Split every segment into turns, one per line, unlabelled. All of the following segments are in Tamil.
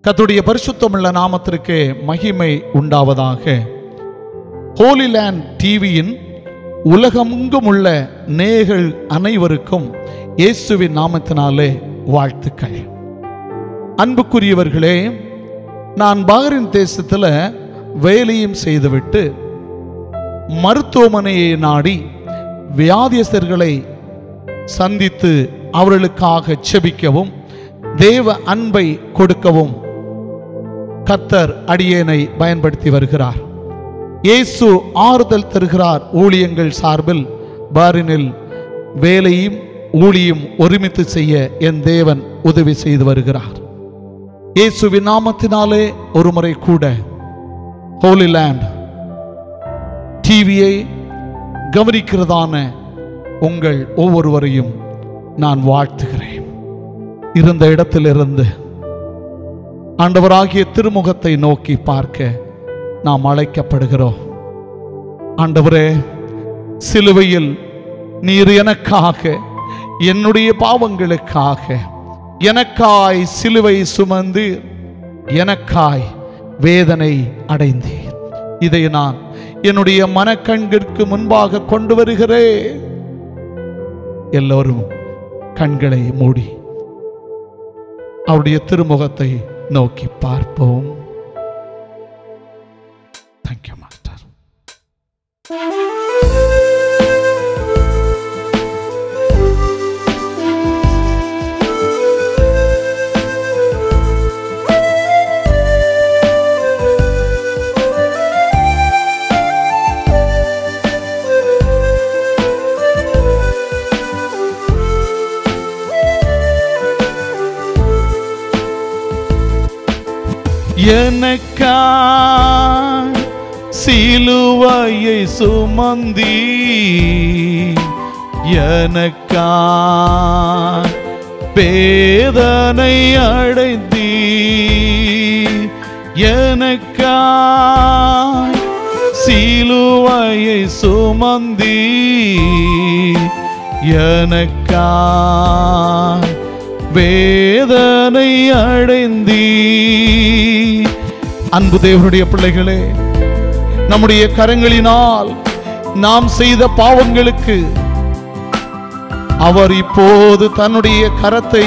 கர்த்தருடைய பரிசுத்தமுள்ள நாமத்திற்கு மகிமை உண்டாவதாக. ஹோலி லேண்ட் டிவியின் உலகமெங்கும் உள்ள நேயர்கள் அனைவருக்கும் இயேசுவின் நாமத்தினாலே வாழ்த்துக்கள். அன்புக்குரியவர்களே, நான் பஹ்ரைன் தேசத்தில் வேலையும் செய்துவிட்டு மருத்துவமனையை நாடி வியாதியஸ்தர்களை சந்தித்து அவர்களுக்காக செபிக்கவும் தேவ அன்பை கொடுக்கவும் கர்த்தர் அடியேனை பயன்படுத்தி வருகிறார். இயேசு ஆறுதல் தருகிறார் ஊழியங்கள் சார்பில் பஹ்ரைனில் வேலையும் ஊழியும் ஒருமித்து செய்ய என் தேவன் உதவி செய்து வருகிறார். இயேசுவின் நாமத்தினாலே ஒரு முறை கூட ஹோலி லேண்ட் டிவியை கவனிக்கிறதான உங்கள் ஒவ்வொருவரையும் நான் வாழ்த்துகிறேன். இருந்த இடத்திலிருந்து ஆண்டவராகிய திருமுகத்தை நோக்கி பார்க்க நாம் அழைக்கப்படுகிறோம். ஆண்டவரே, சிலுவையில் நீர் எனக்காக, என்னுடைய பாவங்களுக்காக எனக்காய் சிலுவை சுமந்து எனக்காய் வேதனை அடைந்தீர். இதை நான் என்னுடைய மனக்கண்களுக்கு முன்பாக கொண்டு வருகிறேன். எல்லோரும் கண்களை மூடி அவருடைய திருமுகத்தை நோக்கி பார்ப்போம். Thank you master. எனக்காய் சிலுவையை சுமந்தி, எனக்காய் வேதனை அடைந்தி, எனக்காய் சிலுவையை சுமந்தி, எனக்காய் வேதனை அடைந்தி. அன்பு தேவனுடைய பிள்ளைகளே, நம்முடைய கரங்களினால் நாம் செய்த பாவங்களுக்கு அவர் இப்போது தன்னுடைய கரத்தை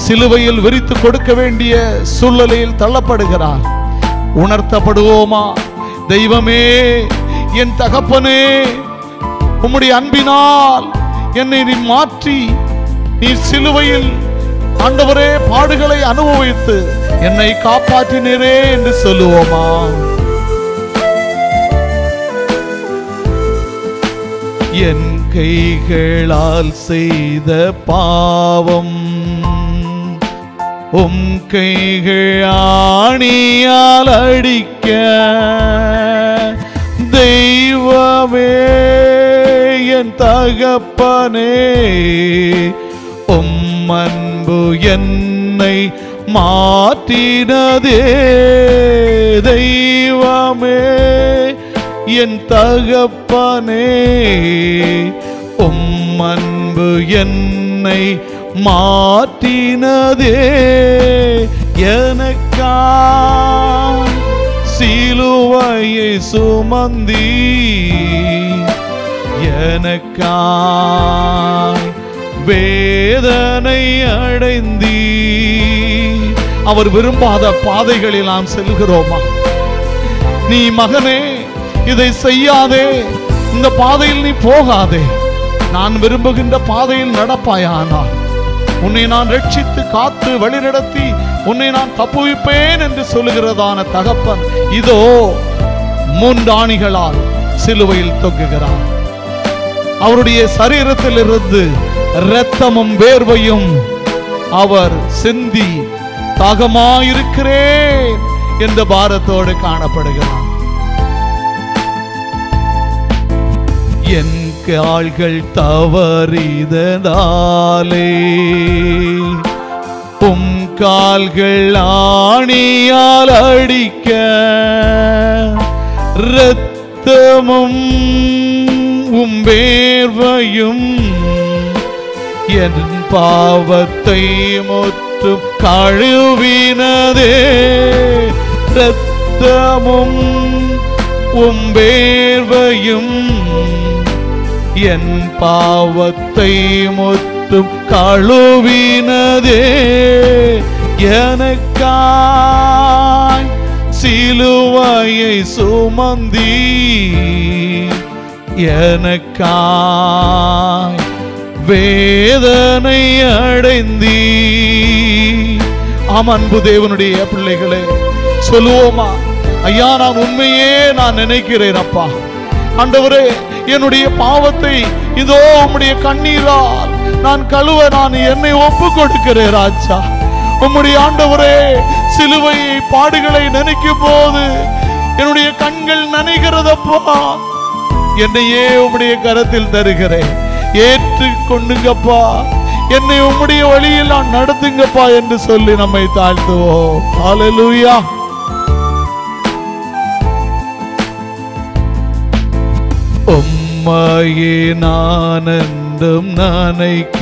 சிலுவையில் விரித்து கொடுக்க வேண்டிய சூழ்நிலையில் தள்ளப்படுகிறார். உணர்த்தப்படுவோமா? தெய்வமே, என் தகப்பனே, உம்முடைய அன்பினால் என்னை நீ மாற்றி நீர் சிலுவையில் ஆண்டவரே பாடுகளை அனுபவித்து என்னை காப்பாற்றினரே என்று சொல்லுவோமா? என் கைகளால் செய்த பாவம் உம் கைகள் ஆணியால் அடிக்க, தெய்வமே என் தகப்பனே, உம் அன்பு என்னை மாற்றினதே. தெய்வமே என் தகப்பனே, உம் அன்பு என்னை மாற்றினதே. எனக்காய் சிலுவையை சுமந்தி, எனக்காய் வேதனை அடைந்தி. அவர் விரும்பாத பாதைகளில் நாம் செல்கிறோமா? நீ மகனே, இதை செய்யாதே, இந்த பாதையில் நீ போகாதே, நான் விரும்புகின்ற பாதையில் நடப்பாயானால் உன்னை நான் ரட்சித்து காத்து வழிநடத்தி உன்னை நான் தப்புவிப்பேன் என்று சொல்லுகிறதான தகப்பன் இதோ 3 ஆணிகளால் சிலுவையில் தொங்குகிறார். அவருடைய சரீரத்தில் இருந்து இரத்தமும் வேர்வையும் அவர் சிந்தி தாகமாயிருக்கிறேன் என்ற பாரத்தோடு காணப்படுகிறார். என் கால்கள் தவறியதாலே உம் கால்கள் ஆணியால் அடிக்க, இரத்தமும் உம் வேர்வையும் என் பாவத்தை முற்றும் கழுவினதே. இரத்தமும் வேர்வையும் என் பாவத்தை முற்றும் கழுவினதே. எனக்காய் சிலுவையை சுமந்தி எனக்காய் வேதனை அடைந்தி. ஆம் அன்பு தேவனுடைய பிள்ளைகளே, சொல்லுவோமா? ஐயா, நான் உண்மையே நான் நினைக்கிறேன் அப்பா. ஆண்டவரே, என்னுடைய பாவத்தை இதோ உம்முடைய கண்ணீரால் நான் கழுவ நான் என்னை ஒப்பு கொடுக்கிறேன் ராஜா. உம்முடைய ஆண்டவரே சிலுவை பாடுகளை நினைக்கும் போது என்னுடைய கண்கள் நனைகிறதப்பா. என்னையே உம்முடைய கரத்தில் தருகிறேன், ஏற்று கொண்டுங்கப்பா. என்னை உம்முடைய வழியில் நான் நடத்துங்கப்பா என்று சொல்லி நம்மை தாழ்த்துவோம். ஹல்லேலூயா. உம்மையே நான் என்றும் நினைக்க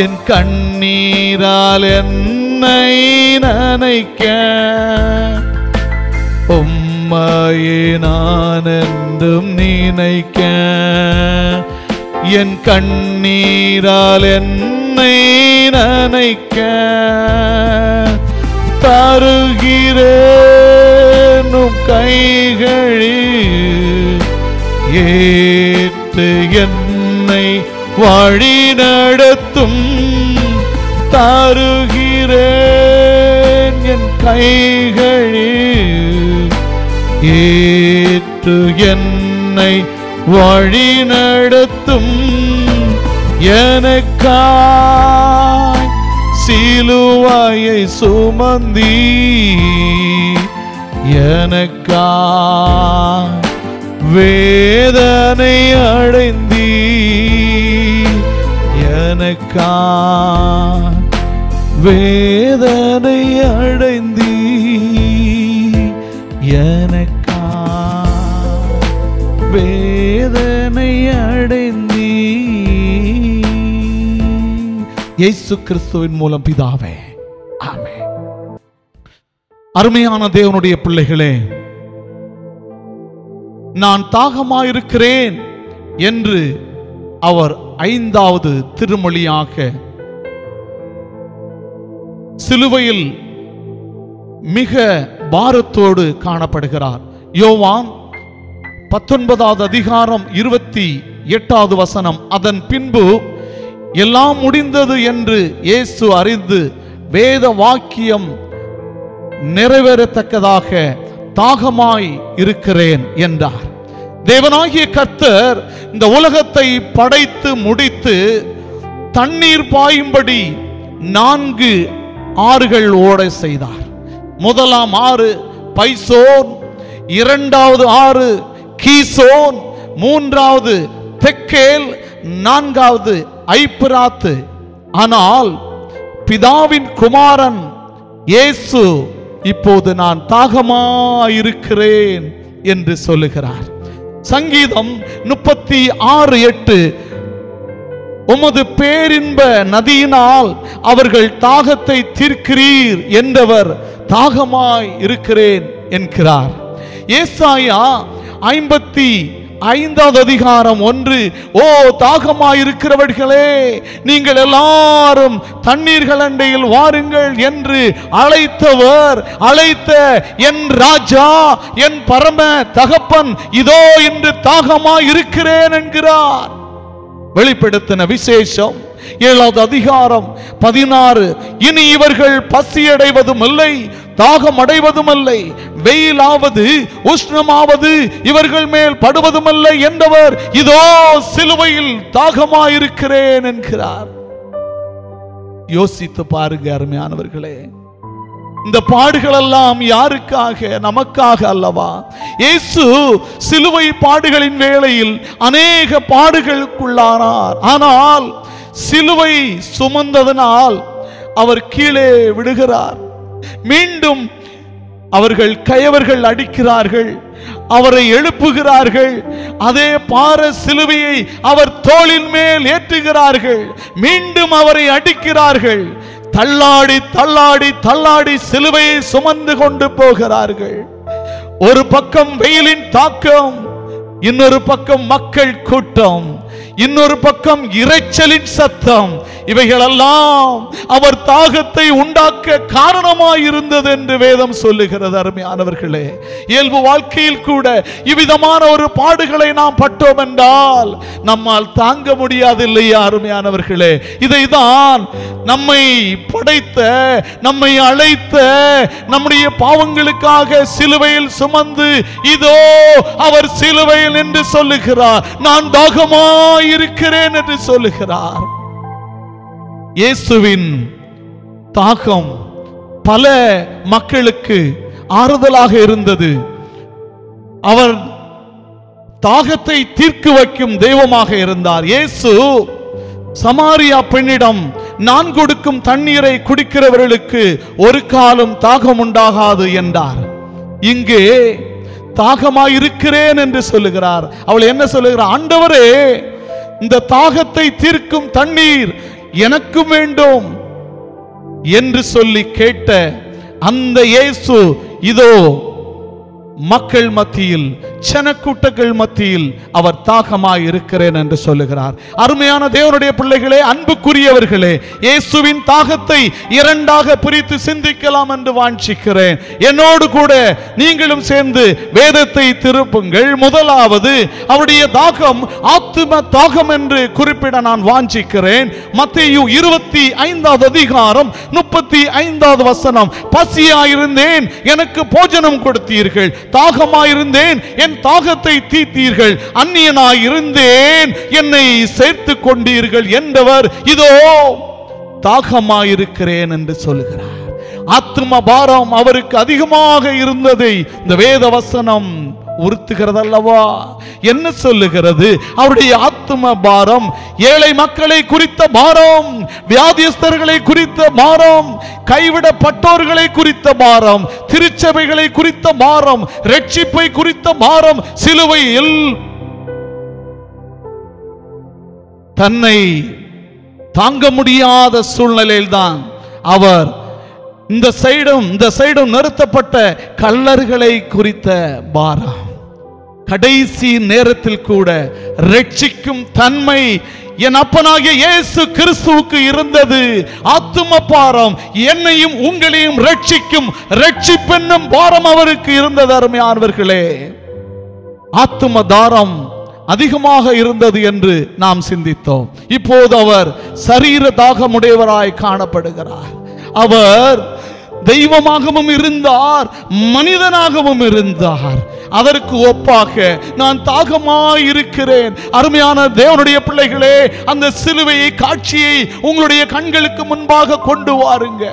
என் கண்ணீரால் என்னை நினைக்க. உம்மையே நான் என்றும் நினைக்க என் கண்ணீரால் என்னை நினைக்க. தருகிறேன் கைகளில் ஏற்று என்னை வழி நடத்தும். தருகிறேன் என் கைகளில் ஏற்று என்னை வழி நடத்தும். எனக்காய் சிலுவையை சுமந்தி எனக்காய் வேதனை அடைந்தி எனக்காய் வேதனை அடைந்தி எனக்காய் வேதனை அடைந்தி. இயேசு கிறிஸ்துவின் மூலம் பிதாவே, ஆமென். அருமையான தேவனுடைய பிள்ளைகளே, நான் தாகமாயிருக்கிறேன் என்று அவர் 5வது திருமொழியாக சிலுவையில் மிக பாரத்தோடு காணப்படுகிறார். யோவான் 19வது அதிகாரம் 28வது வசனம். அதன் பின்பு எல்லாம் முடிந்தது என்று இயேசு அறிந்து வேத வாக்கியம் நிறைவேறத்தக்கதாக தாகமாய் இருக்கிறேன் என்றார். தேவனாகிய கர்த்தர் இந்த உலகத்தை படைத்து முடித்து தண்ணீர் பாயும்படி 4 ஆறுகள் ஓட செய்தார். முதலாம் ஆறு பைசோன், 2வது ஆறு கீசோன், 3வது தெக்கேல், 4வது ஐப்பிராத்து. ஆனால் பிதாவின் குமாரன் இயேசு இப்போது நான் தாகமாயிருக்கிறேன் என்று சொல்லுகிறார். சங்கீதம் 36:8 உமது பேரின்ப நதியினால் அவர்கள் தாகத்தை தீர்க்கிறீர் என்றவர் தாகமாய் இருக்கிறேன் என்கிறார். ஏசாயா 55வது அதிகாரம் 1 ஓ தாகமாயிருக்கிறவர்களே, நீங்கள் எல்லாரும் தண்ணீர்கள் அண்டையில் வாருங்கள் என்று அழைத்த என் ராஜா, என் பரம தகப்பன் இதோ இன்று தாகமாயிருக்கிறேன் என்கிறார். வெளிப்படுத்தின விசேஷம் 7வது அதிகாரம் 16 இனி இவர்கள் பசியடைவதும் இல்லை, தாகம் அடைவதும் இல்லை, வெயிலாவது உஷ்ணமாவது இவர்கள் மேல் படுவதுமல்ல என்றவர் இதோ சிலுவையில் தாகமாயிருக்கிறேன் என்கிறார். யோசித்து பாருங்க அருமையானவர்களே, இந்த பாடுகள் எல்லாம் யாருக்காக? நமக்காக அல்லவா? இயேசு சிலுவை பாடுகளின் வேளையில் அநேக பாடுகளுக்குள்ளானார். ஆனால் சிலுவை சுமந்ததனால் அவர் கீழே விடுகிறார். மீண்டும் அவர்கள் கயவர்கள் அடிக்கிறார்கள், அவரை எழுப்புகிறார்கள். அதே பார சிலுவையை அவர் தோளின் மேல் ஏற்றுகிறார்கள். மீண்டும் அவரை அடிக்கிறார்கள். தள்ளாடி தள்ளாடி தள்ளாடி சிலுவையை சுமந்து கொண்டு போகிறார்கள். ஒரு பக்கம் வெயிலின் தாக்கம், இன்னொரு பக்கம் மக்கள் கூட்டம், இன்னொரு பக்கம் இரைச்சலின் சத்தம். இவைகளெல்லாம் அவர் தாகத்தை உண்டாக்க காரணமாயிருந்தது என்று வேதம் சொல்லுகிறது. அருமையானவர்களே, இயல்பு வாழ்க்கையில் கூட இவ்விதமான ஒரு பாடுகளை நாம் பட்டோம் என்றால் நம்மால் தாங்க முடியாது இல்லையா? அருமையானவர்களே, இதைதான் நம்மை படைத்த, நம்மை அழைத்த, நம்முடைய பாவங்களுக்காக சிலுவையில் சுமந்து இதோ அவர் சிலுவையில் என்று சொல்லுகிறார், நான் தாகமாயிருக்கிறேன் என்று சொல்லுகிறார். இயேசுவின் தாகம் பல மக்களுக்கு ஆறுதலாக இருந்தது. அவர் தாகத்தை தீர்க்க வைக்கும் தெய்வமாக இருந்தார். இயேசு சமாரியா பெண்ணிடம், நான் கொடுக்கும் தண்ணீரை குடிக்கிறவர்களுக்கு ஒரு காலம் தாகம் உண்டாகாது என்றார். இங்கே தாகமாயிருக்கிறேன் என்று சொல்லுகிறார். அவள் என்ன சொல்லுகிறார்? ஆண்டவரே, இந்த தாகத்தை தீர்க்கும் தண்ணீர் எனக்கும் வேண்டும் என்று சொல்லி கேட்ட அந்த இயேசு இதோ மக்கள் மத்தியில், ஜனக்கூட்டங்கள் மத்தியில் அவர் தாகமாய் இருக்கிறேன் என்று சொல்லுகிறார். அருமையான தேவனுடைய பிள்ளைகளே, அன்புக்குரியவர்களே, இயேசுவின் தாகத்தை இரண்டாக பிரித்து சிந்திக்கலாம் என்று வாஞ்சிக்கிறேன். என்னோடு கூட நீங்களும் சேர்ந்து வேதத்தை திருப்புங்கள். முதலாவது, அவருடைய தாகம் ஆத்தும தாகம் என்று குறிப்பிட நான் வாஞ்சிக்கிறேன். மத்தேயு 25வது அதிகாரம் 35வது வசனம். பசியாயிருந்தேன், எனக்கு போஜனம் கொடுத்தீர்கள். தாகமாயிருந்தேன், என் தாகத்தை தீர்த்தீர்கள். அந்நியனாயிருந்தேன், என்னை சேர்த்துக் கொண்டீர்கள் என்றவர் இதோ தாகமாயிருக்கிறேன் என்று சொல்லுகிறார். ஆத்தும பாரம் அவருக்கு அதிகமாக இருந்ததை இந்த வேத வசனம் உறுத்துகிறது அல்லவா? என்ன சொல்லுகிறது? அவருடைய ஆத்தும பாரம் ஏழை மக்களை குறித்த பாரம், வியாதியஸ்தர்களை குறித்த பாரம், கைவிடப்பட்டோர்களை குறித்த பாரம், திருச்சபைகளை குறித்த பாரம், ரட்சிப்பை குறித்த பாரம். சிலுவையில் தன்னை தாங்க முடியாத சூழ்நிலையில் தான் அவர் இந்த சைடும் நிறுத்தப்பட்ட கள்ளர்களை குறித்த பாரம். கடைசி நேரத்தில் கூட ரட்சிக்கும் தன்மை என் அப்பனாகிய இயேசு கிறிஸ்துவுக்கு இருந்தது. ஆத்தும பாரம், என்னையும் உங்களையும் ரட்சிக்கும் ரட்சிப்பென்னும் பாரம் அவருக்கு இருந்தது. அருமையானவர்களே, ஆத்தும தாரம் அதிகமாக இருந்தது என்று நாம் சிந்தித்தோம். இப்போது அவர் சரீர தாகமுடையவராய் காணப்படுகிறார். அவர் தெய்வமாகவும் இருந்தார், மனிதனாகவும் இருந்தார். அதற்கு ஒப்பாக நான் தாகமாயிருக்கிறேன். அருமையான தேவனுடைய பிள்ளைகளே, அந்த சிலுவையை காட்சியை உங்களுடைய கண்களுக்கு முன்பாக கொண்டு வாருங்க.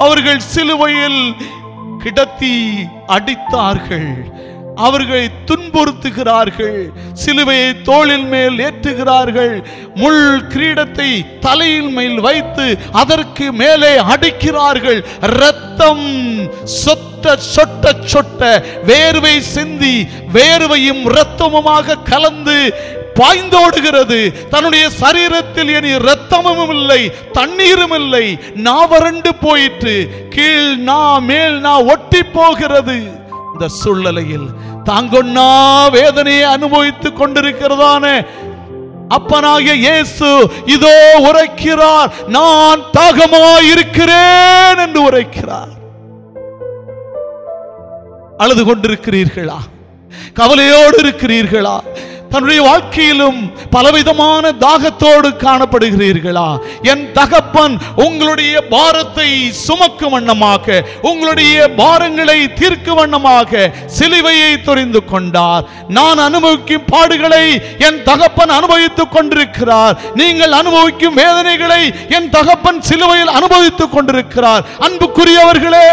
அவர்கள் சிலுவையில் கிடத்தி அடித்தார்கள், அவர்களை துன்புறுத்துகிறார்கள், சிலுவையை தோளில் மேல் ஏற்றுகிறார்கள், முள் கிரீடத்தை தலையில் மேல் வைத்து அதற்கு மேலே அடிக்கிறார்கள். இரத்தம் சொட்ட சொட்ட சொட்ட வேர்வை சிந்தி வேர்வையும் இரத்தமுமாக கலந்து பாய்ந்தோடுகிறது. தன்னுடைய சரீரத்தில் இனி இரத்தமும் இல்லை, தண்ணீரும் இல்லை. நாவறண்டு போயிற்று, கீழ் நா மேல் நா ஒட்டி போகிறது. இந்த சூழ்நிலையில் தாங்கொன்னா வேதனையை அனுபவித்துக் கொண்டிருக்கிறதான அப்பனாகிய இயேசு இதோ உரைக்கிறார், நான் தாகமாயிருக்கிறேன் என்று உரைக்கிறார். அழுது கொண்டிருக்கிறீர்களா? கவலையோடு இருக்கிறீர்களா? தன்னுடைய வாழ்க்கையிலும் பலவிதமான தாகத்தோடு காணப்படுகிறீர்களா? என் தகப்பன் உங்களுடைய பாரத்தை சுமக்கும் வண்ணமாக, உங்களுடைய பாரங்களை தீர்க்கும் வண்ணமாக சிலுவையை தெரிந்து கொண்டார். நான் அனுபவிக்கும் பாடுகளை என் தகப்பன் அனுபவித்துக் கொண்டிருக்கிறார். நீங்கள் அனுபவிக்கும் வேதனைகளை என் தகப்பன் சிலுவையில் அனுபவித்துக் கொண்டிருக்கிறார். அன்புக்குரியவர்களே,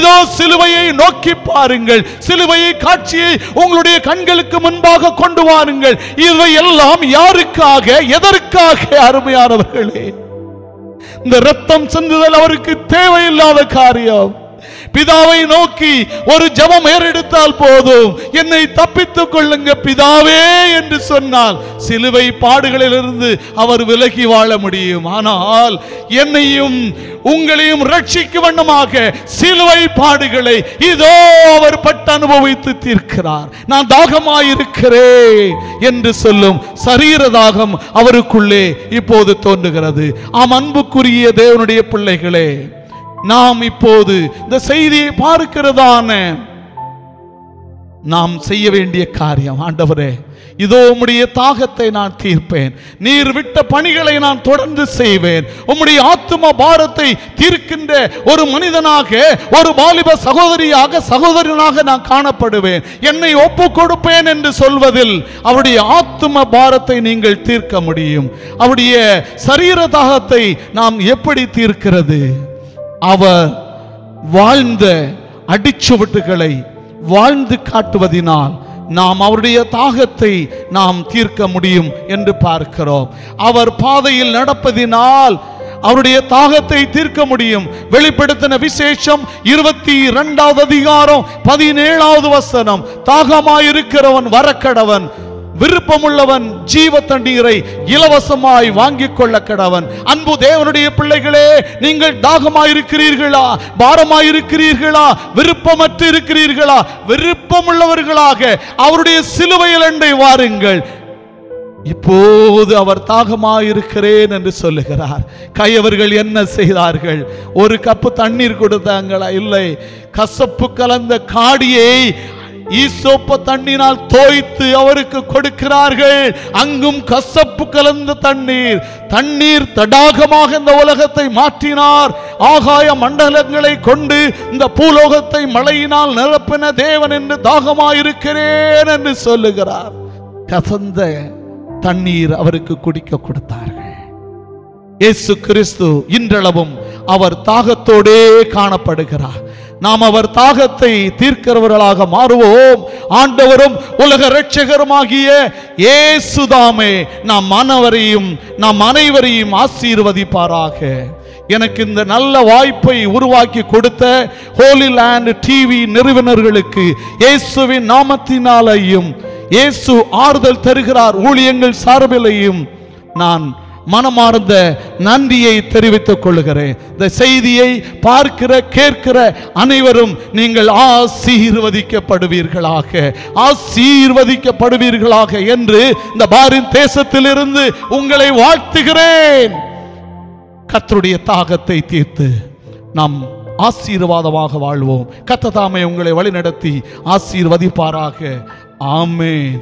இதோ சிலுவையை நோக்கி பாருங்கள். சிலுவையை காட்சியை உங்களுடைய கண்களுக்கு முன்பாக கொண்டு வாருங்கள். இவை எல்லாம் யாருக்காக, எதற்காக? அருமையானவர்களே, இந்த இரத்தம் சிந்துதல் அவருக்கு தேவையில்லாத காரியம். பிதாவை நோக்கி ஒரு ஜெபம் ஏறெடுத்தால் போதும், என்னை தப்பித்துக் கொள்ளுங்க பிதாவே என்று சொன்னால் சிலுவை பாடுகளிலிருந்து அவர் விலகி வாழ முடியும். ஆனால் என்னையும் உங்களையும் ரட்சிக்கும் வண்ணமாக சிலுவை பாடுகளை இதோ அவர் பட்டு அனுபவித்து தீர்க்கிறார். நான் தாகமாயிருக்கிறேன் என்று சொல்லும் சரீர தாகம் அவருக்குள்ளே இப்போது தோன்றுகிறது. ஆம், அன்புக்குரிய தேவனுடைய பிள்ளைகளே, நாம் இப்போது இந்த செய்தியை பார்க்கிறதான நாம் செய்ய வேண்டிய காரியம், ஆண்டவரே இதோ உம்முடைய தாகத்தை நான் தீர்ப்பேன், நீர் விட்ட பணிகளை நான் தொடர்ந்து செய்வேன், உம்முடைய ஆத்தும பாரத்தை தீர்க்கின்ற ஒரு மனிதனாக, ஒரு வாலிப சகோதரியாக சகோதரனாக நான் காணப்படுவேன், என்னை ஒப்பு கொடுப்பேன் என்று சொல்வதில் அவருடைய ஆத்தும பாரத்தை நீங்கள் தீர்க்க முடியும். அவருடைய சரீர தாகத்தை நாம் எப்படி தீர்க்கிறது? அவர் வாழ்ந்த அடிச்சுவட்டுகளை வாழ்ந்து காட்டுவதினால் நாம் அவருடைய தாகத்தை நாம் தீர்க்க முடியும் என்று பார்க்கிறோம். அவர் பாதையில் நடப்பதினால் அவருடைய தாகத்தை தீர்க்க முடியும். வெளிப்படுத்தின விசேஷம் 22வது அதிகாரம் 17வது வசனம், தாகமாயிருக்கிறவன் வரக்கடவன், விருப்பமுள்ளவன் ஜீவ தண்ணீரை இலவசமாய் வாங்கிக் கொள்ள கடவன். அன்பு தேவனுடைய பிள்ளைகளே, நீங்கள் தாகமாயிருக்கிறீர்களா? பாரமாயிருக்கிறீர்களா? விருப்பமற்று இருக்கிறீர்களா? விருப்பமுள்ளவர்களாக அவருடைய சிலுவையில் அண்டை வாருங்கள். இப்போது அவர் தாகமாயிருக்கிறேன் என்று சொல்லுகிறார். கையவர்கள் என்ன செய்தார்கள்? ஒரு கப்பு தண்ணீர் கொடுத்தாங்களா? இல்லை, கசப்பு கலந்த காடியை ஈசோப்பு தண்ணீரால் தோய்த்து அவருக்கு கொடுக்கிறார்கள். அங்கும் கசப்பு கலந்த தண்ணீர். தண்ணீர் தடாகமாக இந்த உலகத்தை மாற்றினார். ஆகாய மண்டலங்களை கொண்டு இந்த பூலோகத்தை மழையினால் நிரப்பின தேவன் என்று தாகமாயிருக்கிறேன் என்று சொல்லுகிறார். கசந்த தண்ணீர் அவருக்கு குடிக்க கொடுத்தார்கள். இயேசு கிறிஸ்து இன்றளவும் அவர் தாகத்தோடே காணப்படுகிறார். நாம் அவர் தாகத்தை தீர்க்கிறவர்களாக மாறுவோம். ஆண்டவரும் உலக இரட்சகருமாகிய இயேசுதாமே நாம் அனைவரையும் ஆசீர்வதிப்பாராக. எனக்கு இந்த நல்ல வாய்ப்பை உருவாக்கி கொடுத்த ஹோலி லேண்ட் டிவி நிறுவனர்களுக்கு இயேசுவின் நாமத்தினாலேயும் இயேசு ஆறுதல் தருகிறார் ஊழியங்கள் சார்பிலையும் நான் மனமார்ந்த நன்றியை தெரிவித்துக் கொள்கிறேன். இந்த செய்தியை பார்க்கிற கேட்கிற அனைவரும் நீங்கள் ஆசீர்வதிக்கப்படுவீர்களாக என்று இந்த பாரின் தேசத்திலிருந்து உங்களை வாழ்த்துகிறேன். கர்த்தருடைய தாகத்தை தீர்த்து நாம் ஆசீர்வாதமாக வாழ்வோம். கர்த்தர் தாமே உங்களை வழிநடத்தி ஆசீர்வதிப்பாராக. ஆமென்.